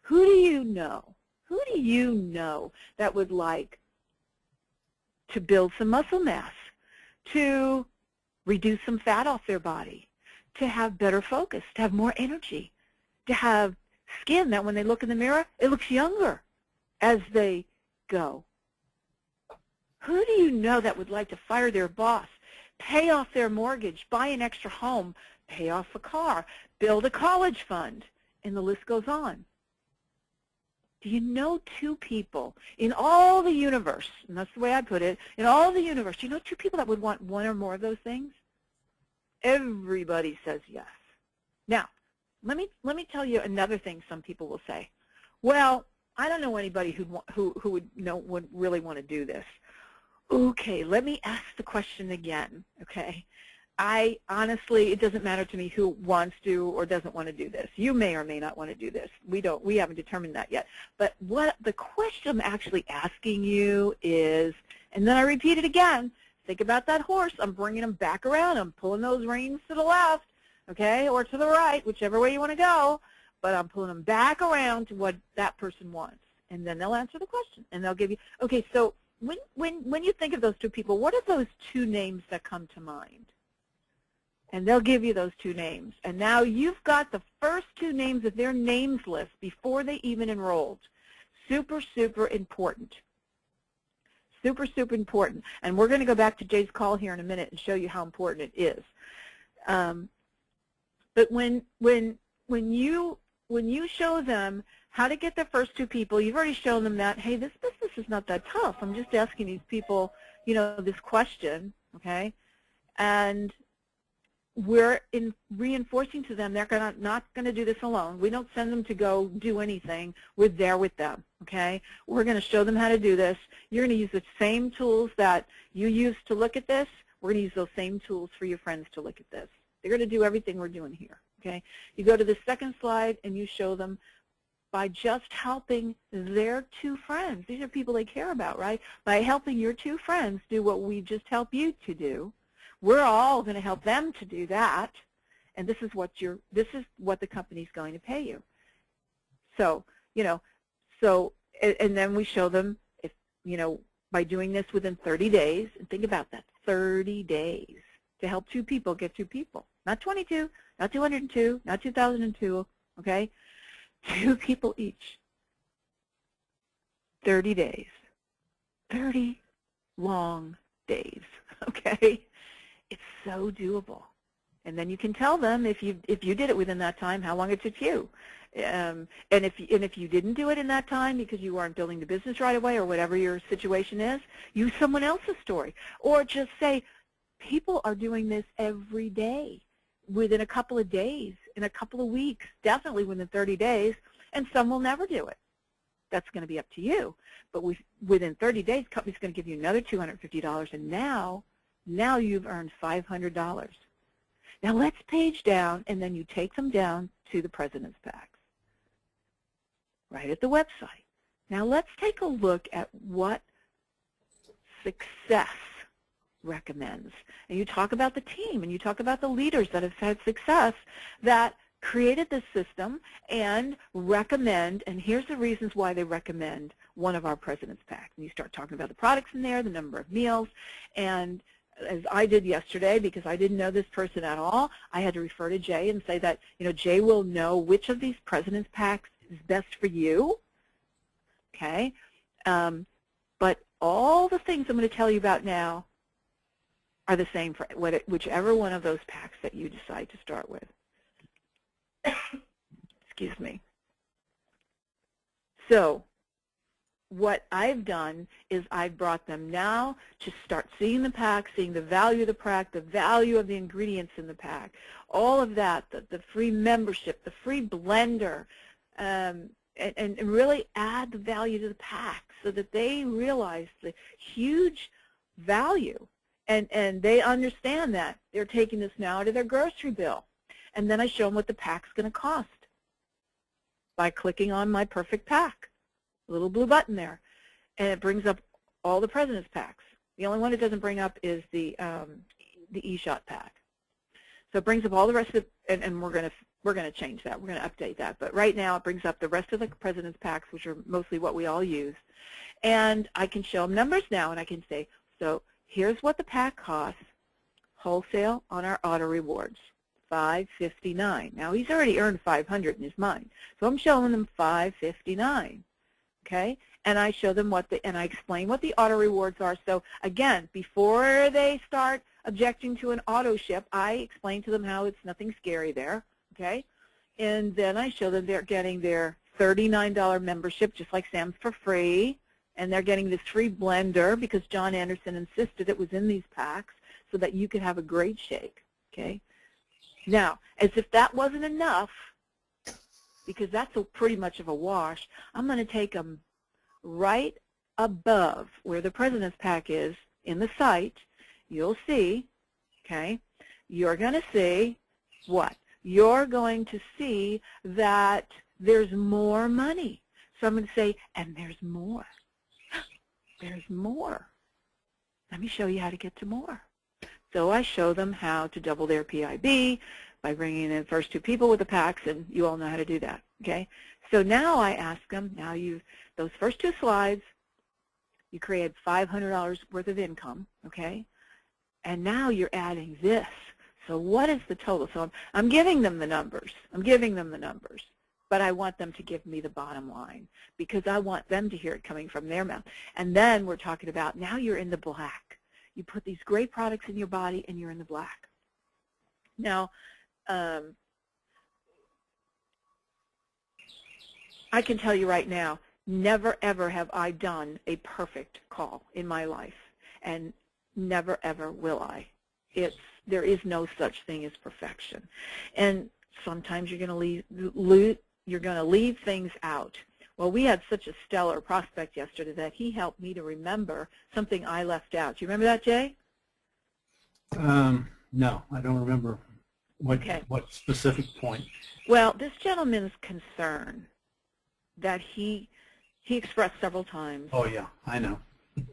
Who do you know? Who do you know that would like to build some muscle mass, to reduce some fat off their body, to have better focus, to have more energy, to have skin that when they look in the mirror, it looks younger as they go? Who do you know that would like to fire their boss, pay off their mortgage, buy an extra home, pay off a car, build a college fund, and the list goes on? Do you know 2 people in all the universe, and that's the way I put it, in all the universe, do you know 2 people that would want 1 or more of those things? Everybody says yes. Now, let me tell you another thing some people will say. Well, I don't know anybody who would really want to do this. Okay, let me ask the question again, okay? I honestly, it doesn't matter to me who wants to or doesn't want to do this. You may or may not want to do this. We haven't determined that yet. But what the question I'm actually asking you is, and then I repeat it again, think about that horse. I'm bringing him back around. I'm pulling those reins to the left, okay, or to the right, whichever way you want to go. But I'm pulling them back around to what that person wants. And then they'll answer the question, and they'll give you, okay, so when you think of those 2 people, what are those 2 names that come to mind? And they'll give you those 2 names. And now you've got the first 2 names of their names list before they even enrolled. Super, super important. Super, super important. And we're going to go back to Jay's call here in a minute and show you how important it is. But when you show them how to get the first 2 people, you've already shown them that, hey, this business is not that tough. I'm just asking these people, you know, this question, okay? And we're reinforcing to them they're not going to do this alone. We don't send them to go do anything. We're there with them, okay? We're going to show them how to do this. You're going to use the same tools that you used to look at this. We're going to use those same tools for your friends to look at this. They're going to do everything we're doing here, okay? You go to the second slide and you show them by just helping their 2 friends. These are people they care about, right? By helping your 2 friends do what we just helped you to do, we're all going to help them to do that, and this is what the company's going to pay you. So, you know, and then we show them, if, you know, by doing this within 30 days, and think about that, 30 days to help 2 people get 2 people, not 22, not 202, not 2002, okay? 2 people each, 30 days, 30 long days, okay? It's so doable. And then you can tell them if you did it within that time, how long it took you. And if you didn't do it in that time because you aren't building the business right away or whatever your situation is, use someone else's story. Or just say, people are doing this every day, within a couple of days, in a couple of weeks, definitely within 30 days, and some will never do it. That's going to be up to you. But within 30 days, the company's going to give you another $250, and now you've earned $500. Now let's page down, and then you take them down to the President's Packs, right at the website. Now let's take a look at what success recommends. And you talk about the team, and you talk about the leaders that have had success that created this system and recommend, and here's the reasons why they recommend one of our President's Packs. And you start talking about the products in there, the number of meals, and as I did yesterday, because I didn't know this person at all, I had to refer to Jay and say that, you know, Jay will know which of these President's Packs is best for you, okay? But all the things I'm going to tell you about now are the same for whichever one of those packs that you decide to start with. Excuse me. So what I've done is I've brought them now to start seeing the pack, seeing the value of the pack, the value of the ingredients in the pack, all of that, the free membership, the free blender, and really add the value to the pack so that they realize the huge value. And they understand that they're taking this now to their grocery bill. And then I show them what the pack's going to cost by clicking on my perfect pack, a little blue button there. And it brings up all the President's packs. The only one it doesn't bring up is the eShot pack. So it brings up all the rest of it, and we're going to change that. We're going to update that. But right now it brings up the rest of the President's packs, which are mostly what we all use. And I can show them numbers now, and I can say, so here's what the pack costs wholesale on our auto rewards, $5.59. Now he's already earned $500 in his mind, so I'm showing them $5.59. Okay, and I show them and I explain what the auto rewards are. So again, before they start objecting to an auto ship, I explain to them how it's nothing scary there. Okay, and then I show them they're getting their $39 membership, just like Sam's for free. And they're getting this free blender because John Anderson insisted it was in these packs so that you could have a great shake, okay? Now, as if that wasn't enough, because that's pretty much of a wash, I'm going to take them right above where the President's pack is in the site. You'll see, okay? You're going to see what? You're going to see that there's more money. So I'm going to say, and there's more. There's more. Let me show you how to get to more. So I show them how to double their PIB by bringing in the first two people with the packs, and you all know how to do that, okay? So now I ask them, now those first two slides, you created $500 worth of income, okay? And now you're adding this. So what is the total? So I'm giving them the numbers. I'm giving them the numbers. But I want them to give me the bottom line because I want them to hear it coming from their mouth. And then we're talking about now you're in the black. You put these great products in your body and you're in the black. Now, I can tell you right now, never ever have I done a perfect call in my life, and never ever will I. There is no such thing as perfection. And sometimes you're going to leave things out. Well, we had such a stellar prospect yesterday that he helped me to remember something I left out. Do you remember that, Jay? No, I don't remember what specific point. Well, this gentleman's concern that he expressed several times. Oh, yeah, I know.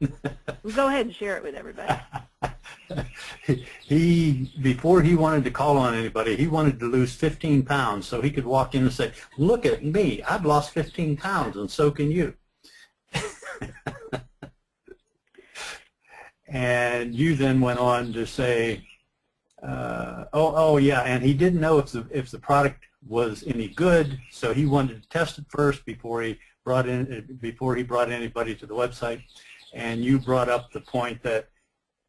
Well, go ahead and share it with everybody. Before he wanted to call on anybody, he wanted to lose 15 pounds so he could walk in and say, look at me, I've lost 15 pounds and so can you. And you then went on to say, oh yeah, and he didn't know if the product was any good, so he wanted to test it first before he brought anybody to the website. And you brought up the point that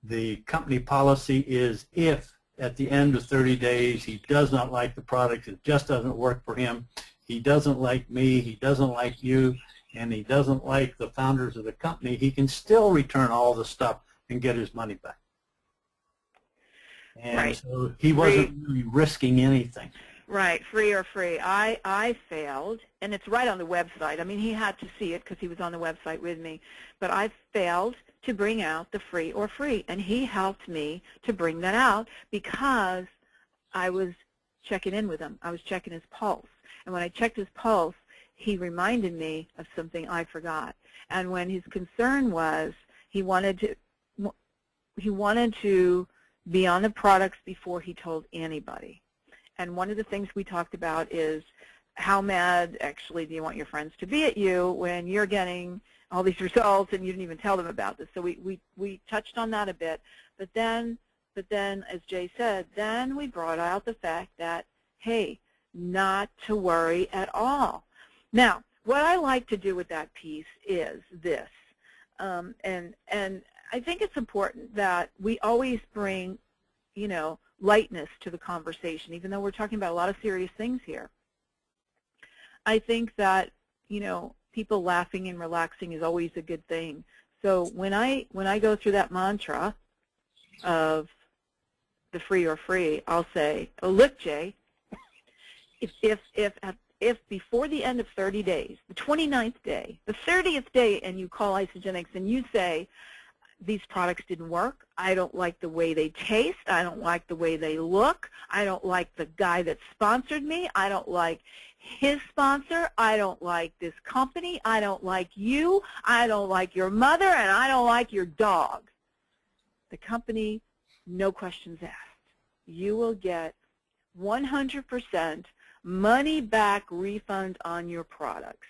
the company policy is if at the end of 30 days he does not like the product, it just doesn't work for him, he doesn't like me, he doesn't like you, and he doesn't like the founders of the company, he can still return all the stuff and get his money back. And right. So he wasn't really risking anything. Right, free or free. I failed, and it's right on the website. I mean, he had to see it because he was on the website with me. But I failed to bring out the free or free, and he helped me to bring that out because I was checking in with him. I was checking his pulse. And when I checked his pulse, he reminded me of something I forgot. And when his concern was he wanted to be on the products before he told anybody. And one of the things we talked about is how mad actually do you want your friends to be at you when you're getting all these results and you didn't even tell them about this. So we touched on that a bit. But then, as Jay said, then we brought out the fact that, hey, not to worry at all. Now, what I like to do with that piece is this. And I think it's important that we always bring, lightness to the conversation, even though we're talking about a lot of serious things here. I think that, people laughing and relaxing is always a good thing. So when I go through that mantra of the free or free, I'll say, oh, look, Jay, if before the end of 30 days, the 29th day, the 30th day, and you call Isagenix and you say, these products didn't work, I don't like the way they taste, I don't like the way they look, I don't like the guy that sponsored me, I don't like his sponsor, I don't like this company, I don't like you, I don't like your mother, and I don't like your dog. The company, no questions asked. You will get 100% money-back refund on your products.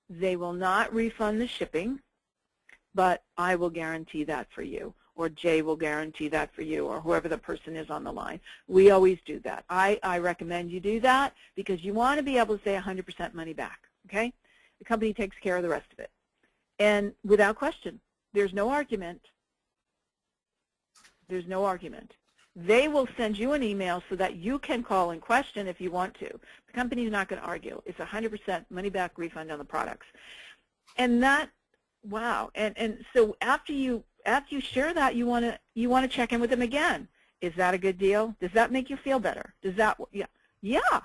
They will not refund the shipping, but I will guarantee that for you, or Jay will guarantee that for you, or whoever the person is on the line. We always do that. I recommend you do that because you want to be able to say 100% money back, okay? The company takes care of the rest of it. And without question, there's no argument. There's no argument. They will send you an email so that you can call and question if you want to. The company's not going to argue. It's 100% money-back refund on the products. And that, wow. And so after you share that, you want to check in with them again. Is that a good deal? Does that make you feel better? Does that, yeah.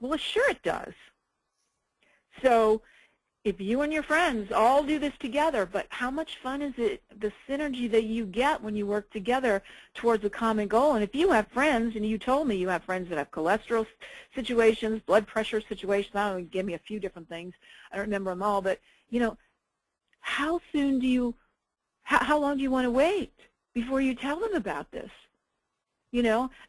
Well, sure it does. So if you and your friends all do this together, but how much fun is it, the synergy that you get when you work together towards a common goal? And if you have friends, and you told me you have friends that have cholesterol situations, blood pressure situations, I don't know, give me a few different things. I don't remember them all, but, how soon do you, how long do you want to wait before you tell them about this?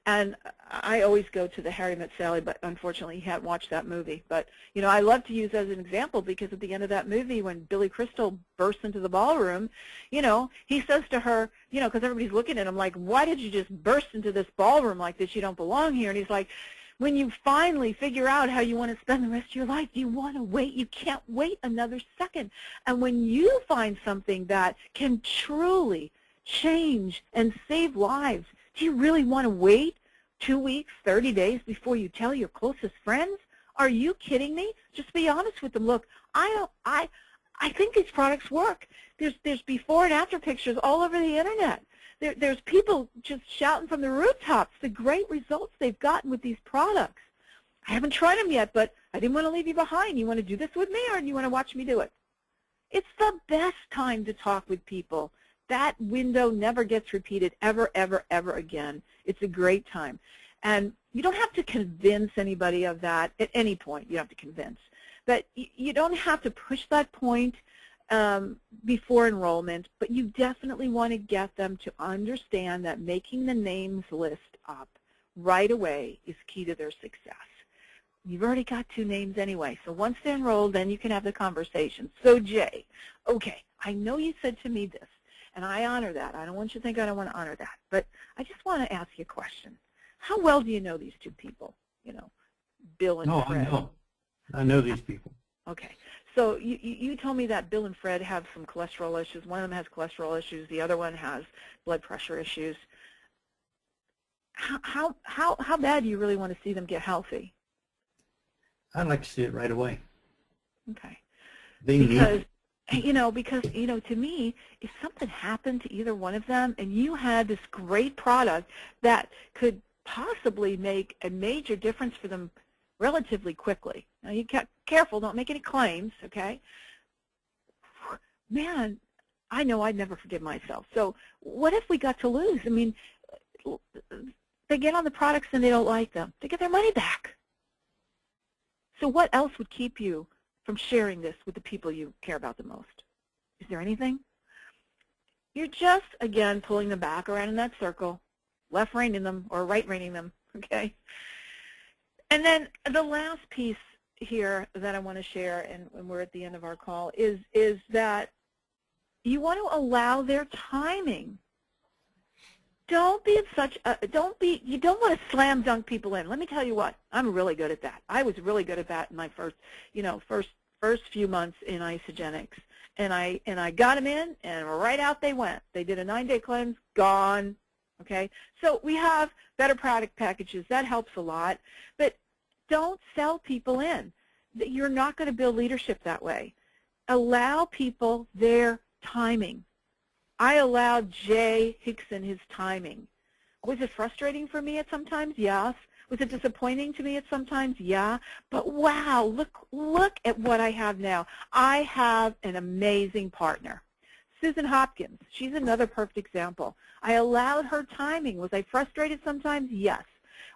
And I always go to the Harry Met Sally, but unfortunately he hadn't watched that movie. But, I love to use as an example because at the end of that movie when Billy Crystal bursts into the ballroom, he says to her, because everybody's looking at him like, why did you just burst into this ballroom like this? You don't belong here. And he's like, when you finally figure out how you want to spend the rest of your life, do you want to wait? You can't wait another second. And when you find something that can truly change and save lives, do you really want to wait 2 weeks, 30 days before you tell your closest friends? Are you kidding me? Just be honest with them. Look, I think these products work. There's before and after pictures all over the internet. There's people just shouting from the rooftops the great results they've gotten with these products. I haven't tried them yet, but I didn't want to leave you behind. You want to do this with me, or do you want to watch me do it? It's the best time to talk with people. That window never gets repeated ever, ever, ever again. It's a great time. And you don't have to convince anybody of that at any point. You don't have to convince. But you don't have to push that point before enrollment, but you definitely want to get them to understand that making the names list up right away is key to their success. You've already got 2 names anyway, so once they're enrolled, then you can have the conversation. So Jay, okay, I know you said to me this, and I honor that. I don't want you to think I don't want to honor that, but I just want to ask you a question. How well do you know these 2 people, Bill and Fred? No, I know these people. Okay. So you told me that Bill and Fred have some cholesterol issues. One of them has cholesterol issues. The other one has blood pressure issues. How bad do you really want to see them get healthy? I'd like to see it right away. Okay. Because to me, if something happened to either one of them and you had this great product that could possibly make a major difference for them relatively quickly. Now, you get careful, don't make any claims, okay? Man, I know I'd never forgive myself. So what if we got to lose? I mean, they get on the products and they don't like them. They get their money back. So what else would keep you from sharing this with the people you care about the most? Is there anything? You're just, again, pulling them back around in that circle, left-reining them or right-reining them, okay? And then the last piece here that I want to share, and we're at the end of our call, is that you want to allow their timing. Don't be you don't want to slam dunk people in. Let me tell you what, I'm really good at that. I was really good at that in my first few months in Isagenix. and I got them in, and right out they went. They did a 9-day cleanse, gone. Okay, so we have better product packages. That helps a lot, but don't sell people in. You're not going to build leadership that way. Allow people their timing. I allowed Jay Hickson his timing. Was it frustrating for me at sometimes? Yes. Was it disappointing to me at sometimes? Yeah. But wow, look at what I have now. I have an amazing partner. Susan Hopkins, she's another perfect example. I allowed her timing. Was I frustrated sometimes? Yes.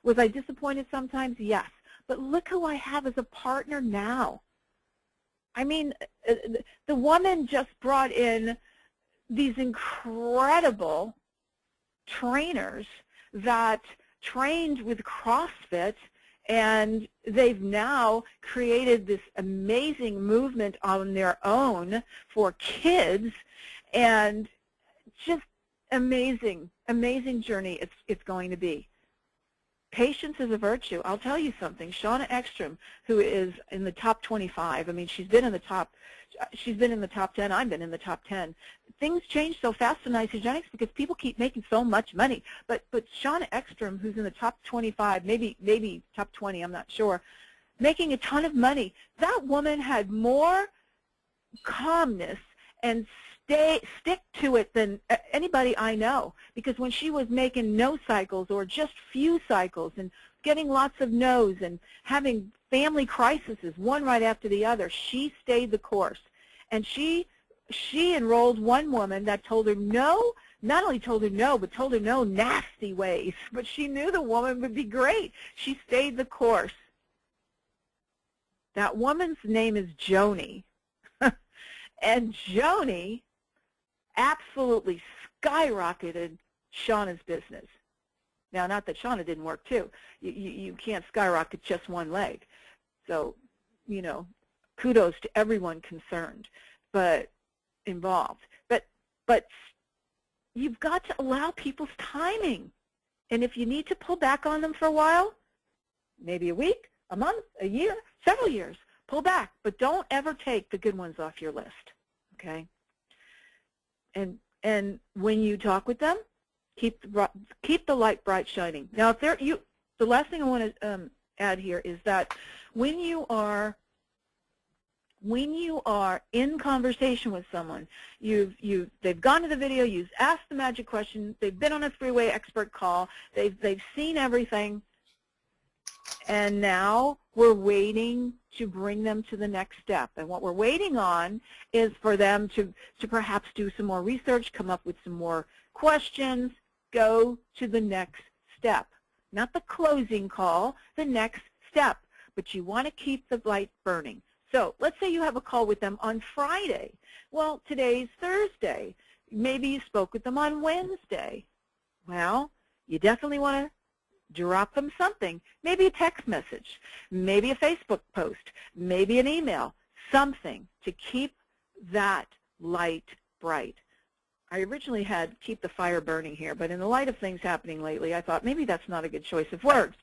Was I disappointed sometimes? Yes. But look who I have as a partner now. I mean, the woman just brought in these incredible trainers that trained with CrossFit, and they've now created this amazing movement on their own for kids, and just amazing, amazing journey it's going to be. Patience is a virtue. I'll tell you something. Shauna Ekstrom, who is in the top 25, I mean, she's been in the top 10. I've been in the top 10. Things change so fast in isogenics because people keep making so much money. But Shauna Ekstrom, who's in the top 25, maybe top 20, I'm not sure, making a ton of money. That woman had more calmness and stick to it than anybody I know, because when she was making no cycles or just few cycles and getting lots of no's and having family crises one right after the other, she stayed the course. And she enrolled one woman that told her no, not only told her no, but told her no nasty ways. But she knew the woman would be great. She stayed the course. That woman's name is Joni. And Joni absolutely skyrocketed Shauna's business. Now, not that Shauna didn't work too. You can't skyrocket just one leg. So, you know, kudos to everyone concerned, but involved. But you've got to allow people's timing. And if you need to pull back on them for a while, maybe a week, a month, a year, several years, pull back. But don't ever take the good ones off your list, okay? And when you talk with them, keep the light bright shining. Now, if the last thing I want to add here is that when you are in conversation with someone, they've gone to the video, you've asked the magic question, they've been on a three-way expert call, they've seen everything, and now we're waiting to bring them to the next step. And what we're waiting on is for them to perhaps do some more research, come up with some more questions, go to the next step. Not the closing call, the next step. But you want to keep the light burning. So let's say you have a call with them on Friday. Well, today's Thursday. Maybe you spoke with them on Wednesday. Well, you definitely want to drop them something, maybe a text message, maybe a Facebook post, maybe an email, something to keep that light bright. I originally had keep the fire burning here, but in the light of things happening lately, I thought maybe that's not a good choice of words.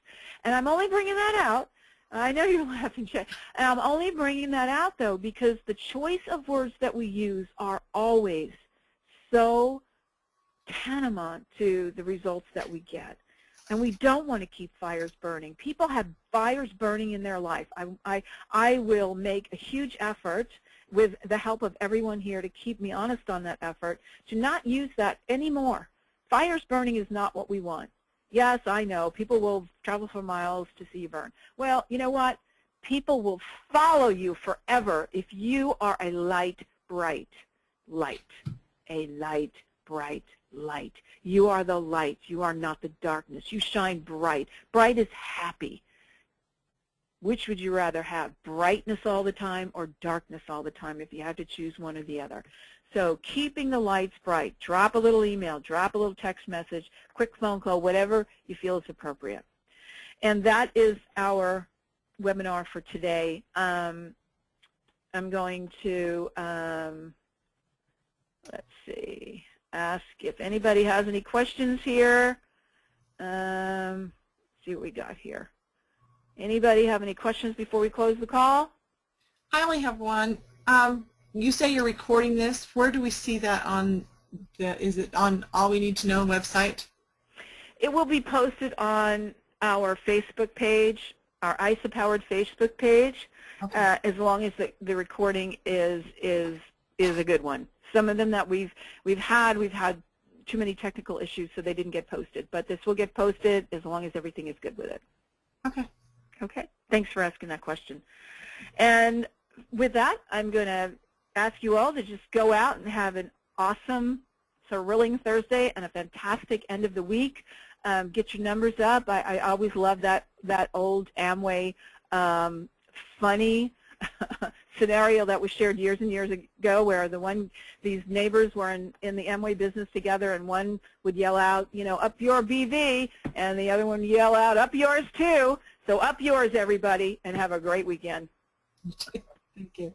And I'm only bringing that out. I know you're laughing, Jay. And I'm only bringing that out, though, because the choice of words that we use are always so tantamount to the results that we get. And we don't want to keep fires burning. People have fires burning in their life. I will make a huge effort with the help of everyone here to keep me honest on that effort, to not use that anymore. Fires burning is not what we want. Yes, I know, people will travel for miles to see you burn. Well, you know what? People will follow you forever if you are a light, bright light. A light, bright light. You are the light. You are not the darkness. You shine bright. Bright is happy. Which would you rather have, brightness all the time or darkness all the time, if you have to choose one or the other? So keeping the lights bright, drop a little email, drop a little text message, quick phone call, whatever you feel is appropriate. And that is our webinar for today. I'm going to, let's see, ask if anybody has any questions here. See what we got here. Anybody have any questions before we close the call? I only have one. you say you're recording this. Where do we see that on the, is it on All We Need to Know website? It will be posted on our Facebook page, our ISA-powered Facebook page, Okay. as long as the recording is a good one. Some of them that we've had too many technical issues, so they didn't get posted. But this will get posted as long as everything is good with it. Okay. Okay. Thanks for asking that question. And with that, I'm going to ask you all to just go out and have an awesome, thrilling Thursday and a fantastic end of the week. Get your numbers up. I always love that old Amway funny scenario that was shared years and years ago, where these neighbors were in the Amway business together, and one would yell out, you know, up your BV, and the other one would yell out, up yours too. So up yours, everybody, and have a great weekend. Thank you.